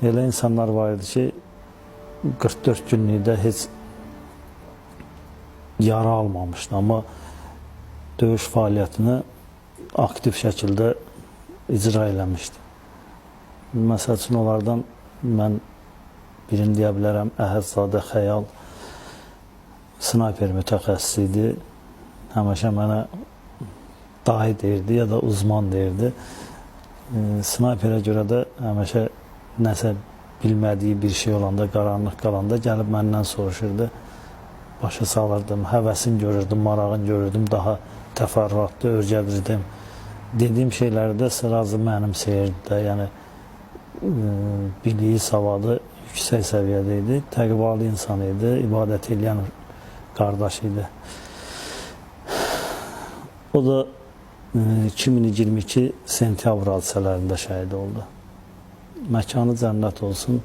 Elə insanlar var idi ki, 44 günlükdə heç yara almamışdı, amma döyüş fəaliyyətini aktiv şəkildə icra eləmişdi. Məsəl üçün, onlardan mən birini deyə bilərəm, Əhədzadə Xəyal snayper mütəxəssisi idi. Həmişə mənə dahi deyirdi ya da uzman deyirdi. Snayperə görə də həmişə nəsə bilmədiyi bir şey olanda, qaranlıq qalanda gəlib məndən soruşurdu. Başa salırdım, həvəsini görürdüm, marağını görürdüm, daha təfərrüatlı öyrənirdim. Dediyim şeyləri də sırazı mənimsəyirdi də, yəni biliyi, savadı yüksək səviyyədə idi, təqvalı insan idi, ibadət edən qardaş idi. O da 2022 sentyabr hadisələrində şəhid oldu. Məkanı cənnət olsun.